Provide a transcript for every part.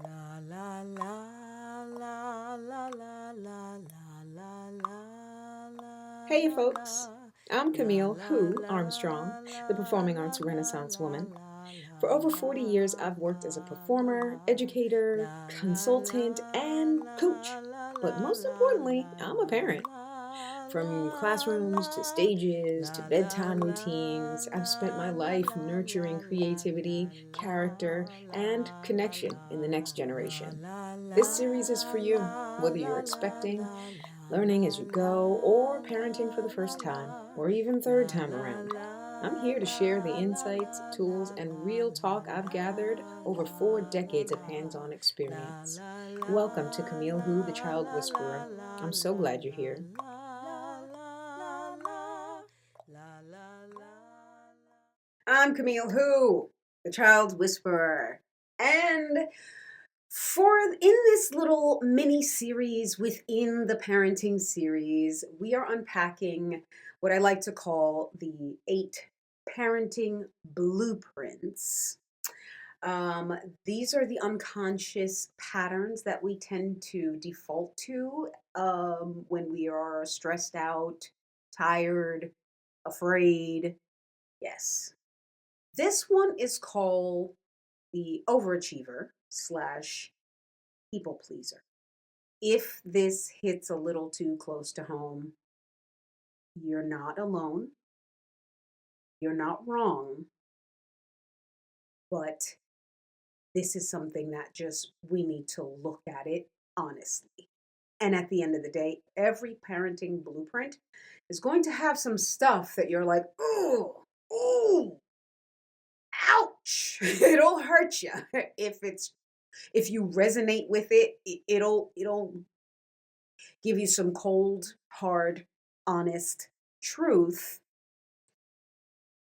La la la la la la la la la la Hey, la folks. I'm la Camille la Who Armstrong, la the la performing la arts Renaissance la woman. la For over 40 years, la I've worked as a la la performer, educator, la la consultant, and coach. But most importantly, I'm a parent. From classrooms to stages to bedtime routines, I've spent my life nurturing creativity, character, and connection in the next generation. This series is for you, whether you're expecting, learning as you go, or parenting for the first time, or even third time around. I'm here to share the insights, tools, and real talk I've gathered over 4 decades of hands on experience. Welcome to Camille Who, the Child Whisperer. I'm so glad you're here. I'm Camille Who, the Child Whisperer. And for in this little mini series within the parenting series, we are unpacking what I like to call the 8 parenting blueprints. Um, these are the unconscious patterns that we tend to default to when we are stressed out, tired, afraid. Yes. This one is called the overachiever slash people pleaser. If this hits a little too close to home, you're not alone. You're not wrong, but this is something that just we need to look at it honestly. And at the end of the day, every parenting blueprint is going to have some stuff that you're like, ooh, ooh, ouch. It'll hurt you if you resonate with it. It'll give you some cold, hard, honest truth,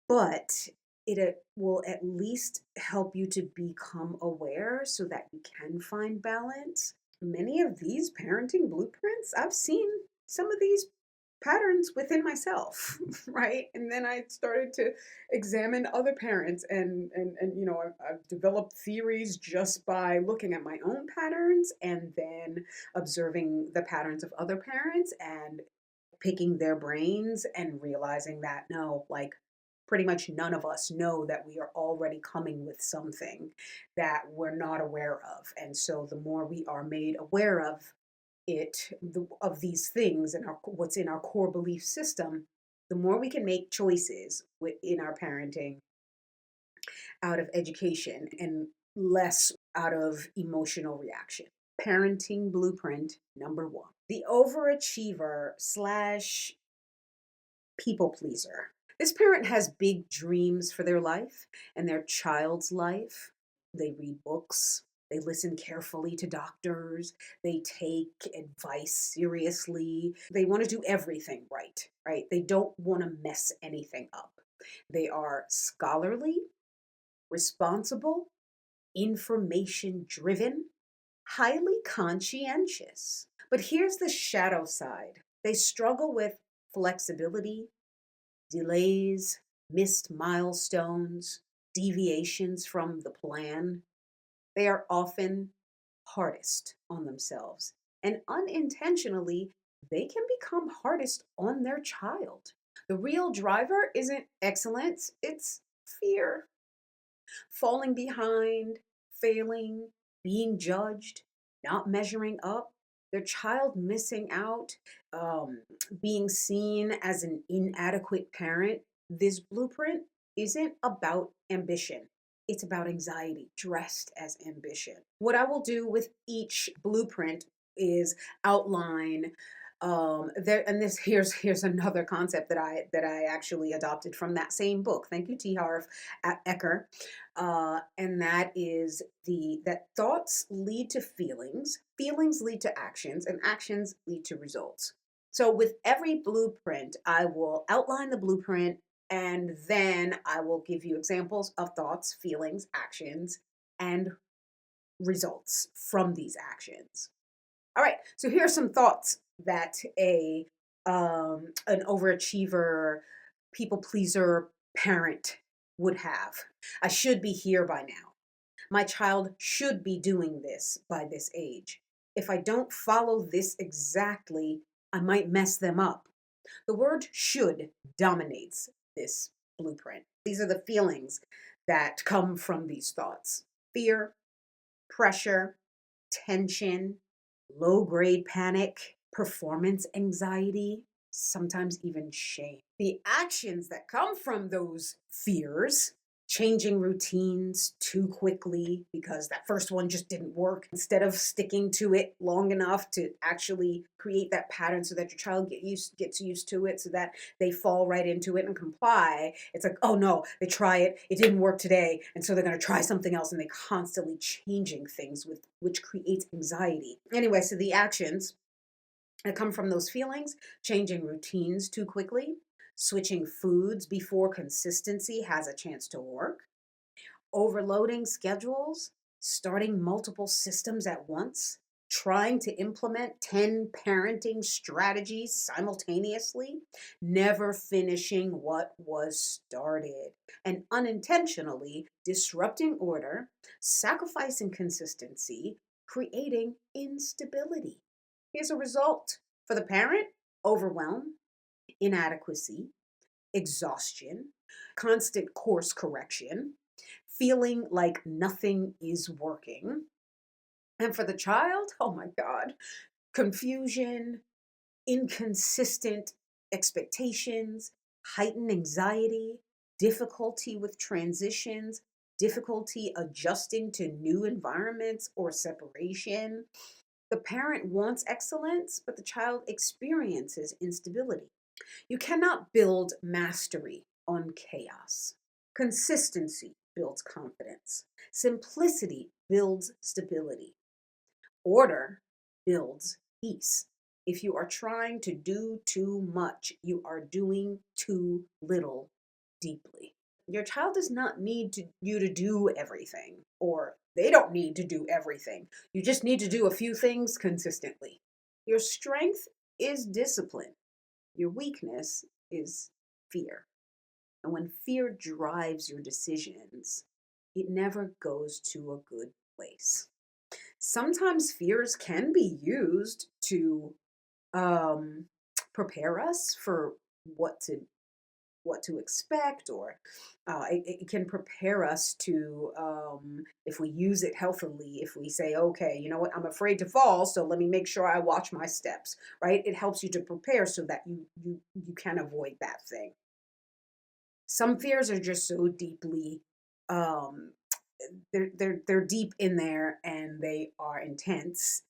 but it will at least help you to become aware so that you can find balance. Many of these parenting blueprints, I've seen some of these patterns within myself, right? And then I started to examine other parents, and I've developed theories just by looking at my own patterns and then observing the patterns of other parents and picking their brains and realizing that no, like pretty much none of us know that we are already coming with something that we're not aware of. And so the more we are made aware of of these things and what's in our core belief system, the more we can make choices in our parenting out of education and less out of emotional reaction. Parenting blueprint number one: the overachiever slash people pleaser. This parent has big dreams for their life and their child's life. They read books, they listen carefully to doctors, they take advice seriously. They want to do everything right, right? They don't want to mess anything up. They are scholarly, responsible, information driven, highly conscientious. But here's the shadow side: they struggle with flexibility, delays, missed milestones, deviations from the plan. They are often hardest on themselves, and unintentionally, they can become hardest on their child. The real driver isn't excellence, it's fear. Falling behind, failing, being judged, not measuring up, their child missing out, being seen as an inadequate parent. This blueprint isn't about ambition. It's about anxiety dressed as ambition. What I will do with each blueprint is outline there, and this here's another concept that I actually adopted from that same book. Thank you, T. Harv Ecker. And that is that thoughts lead to feelings, feelings lead to actions, and actions lead to results. So with every blueprint, I will outline the blueprint, and then I will give you examples of thoughts, feelings, actions, and results from these actions. All right, so here are some thoughts that a an overachiever, people pleaser parent would have. I should be here by now. My child should be doing this by this age. If I don't follow this exactly, I might mess them up. The word should dominates this blueprint. These are the feelings that come from these thoughts: fear, pressure, tension, low grade panic, performance anxiety, sometimes even shame. The actions that come from those fears: changing routines too quickly because that first one just didn't work, instead of sticking to it long enough to actually create that pattern so that your child gets used to it, so that they fall right into it and comply. It's like, oh no, they try it, it didn't work today, and so they're going to try something else, and they constantly changing things, with which creates anxiety. Anyway, so the actions that come from those feelings: changing routines too quickly, switching foods before consistency has a chance to work, overloading schedules, starting multiple systems at once, trying to implement 10 parenting strategies simultaneously, never finishing what was started, and unintentionally disrupting order, sacrificing consistency, creating instability. Here's a result for the parent: overwhelm, inadequacy, exhaustion, constant course correction, feeling like nothing is working. And for the child, oh my God, confusion, inconsistent expectations, heightened anxiety, difficulty with transitions, difficulty adjusting to new environments or separation. The parent wants excellence, but the child experiences instability. You cannot build mastery on chaos. Consistency builds confidence. Simplicity builds stability. Order builds peace. If you are trying to do too much, you are doing too little deeply. Your child does not need you to do everything, or they don't need to do everything. You just need to do a few things consistently. Your strength is discipline. Your weakness is fear. And when fear drives your decisions, it never goes to a good place. Sometimes fears can be used to um, prepare us for what to what to expect, or it can prepare us to, if we use it healthily, if we say, okay, you know what, I'm afraid to fall, so let me make sure I watch my steps, right? It helps you to prepare so that you can avoid that thing. Some fears are just so deeply, um, they're deep in there, and they are intense,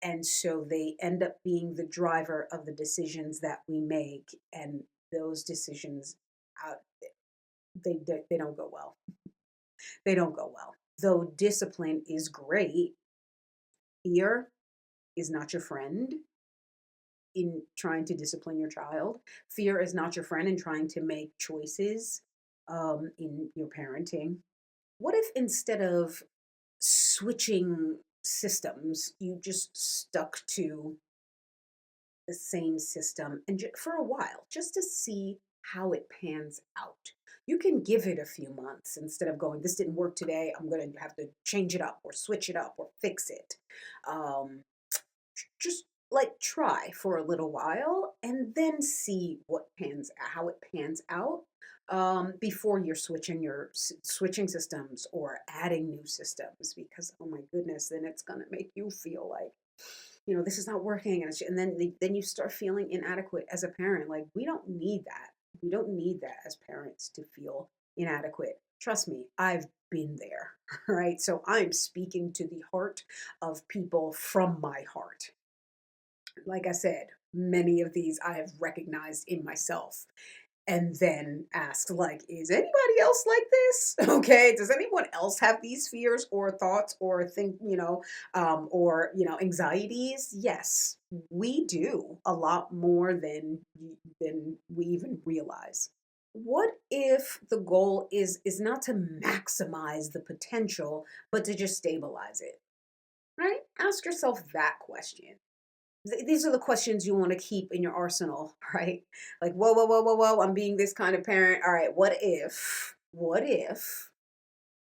and so they end up being the driver of the decisions that we make, and those decisions, uh, they don't go well. They don't go well. Though discipline is great, fear is not your friend in trying to discipline your child. Fear is not your friend in trying to make choices in your parenting. What if, instead of switching systems, you just stuck to the same system, and for a while, just to see how it pans out? You can give it a few months instead of going, this didn't work today, I'm going to have to change it up or switch it up or fix it. Um, just like try for a little while and then see how it pans out, before you're switching systems or adding new systems, because oh my goodness, then it's going to make you feel like, this is not working, and then you start feeling inadequate as a parent. Like, we don't need that. We don't need that as parents, to feel inadequate. Trust me, I've been there. Right? So I'm speaking to the heart of people from my heart. Like I said, many of these I have recognized in myself, and then asked, like, is anybody else like this? Okay, does anyone else have these fears or thoughts or or anxieties? Yes, we do, a lot more than we even realize. What if the goal is not to maximize the potential, but to just stabilize it? Right? Ask yourself that question. These are the questions you want to keep in your arsenal, right? Like, whoa, whoa, whoa, whoa, whoa, I'm being this kind of parent. All right, what if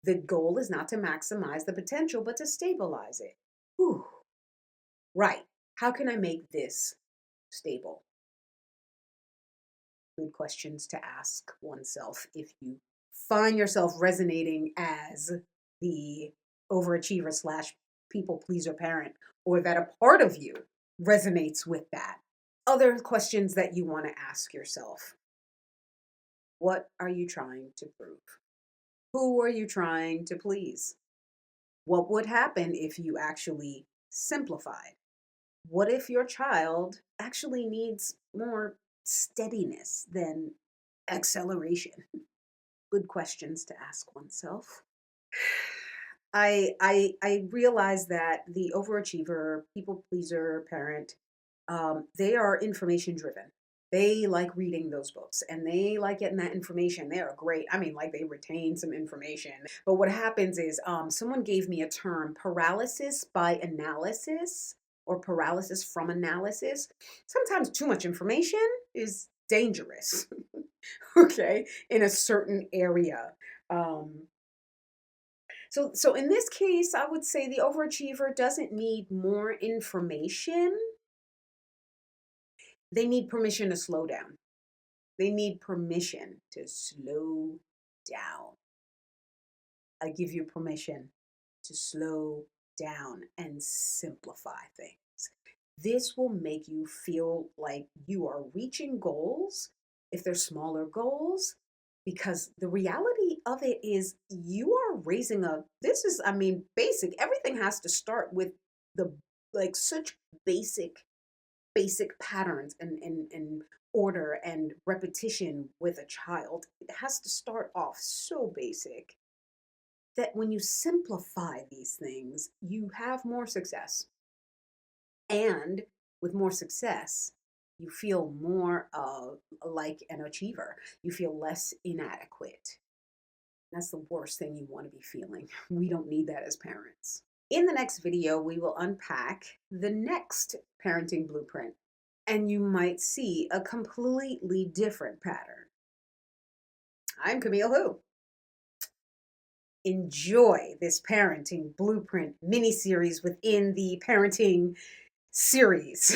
The goal is not to maximize the potential, but to stabilize it. Whew. Right. How can I make this stable? Good questions to ask oneself if you find yourself resonating as the overachiever slash people pleaser parent, or that a part of you resonates with that. Other questions that you want to ask yourself: what are you trying to prove? Who are you trying to please? What would happen if you actually simplified? What if your child actually needs more steadiness than acceleration? Good questions to ask oneself. I realize that the overachiever, people pleaser parent, they are information driven. They like reading those books and they like getting that information. They are great. I mean, like they retain some information. But what happens is, someone gave me a term, paralysis by analysis, or paralysis from analysis. Sometimes too much information is dangerous, okay, in a certain area. Um, so in this case, I would say the overachiever doesn't need more information. They need permission to slow down. They need permission to slow down. I give you permission to slow down and simplify things. This will make you feel like you are reaching goals, if they're smaller goals, because the reality of it is you are raising a, this is, I mean, basic. Everything has to start with the, like, such basic patterns and order and repetition with a child. It has to start off so basic that when you simplify these things, you have more success. And with more success, you feel more like an achiever. You feel less inadequate. That's the worst thing you want to be feeling. We don't need that as parents. In the next video, we will unpack the next parenting blueprint, and you might see a completely different pattern. I'm Camille Who. Enjoy this parenting blueprint mini series within the parenting series.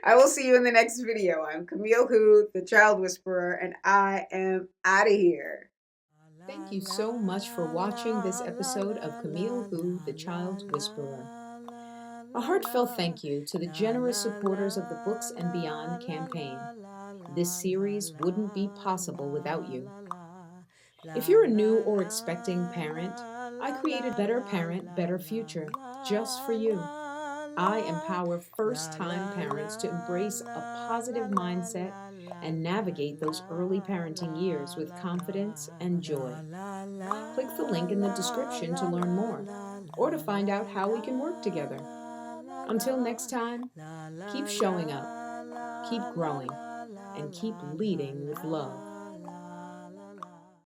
I will see you in the next video. I'm Camille Who, the Child Whisperer, and I am out of here. Thank you so much for watching this episode of Camille Who, the Child Whisperer. A heartfelt thank you to the generous supporters of the Books and Beyond campaign. This series wouldn't be possible without you. If you're a new or expecting parent, I created Better Parent, Better Future just for you. I empower first time parents to embrace a positive mindset and navigate those early parenting years with confidence and joy. Click the link in the description to learn more or to find out how we can work together. Until next time, keep showing up, keep growing, and keep leading with love.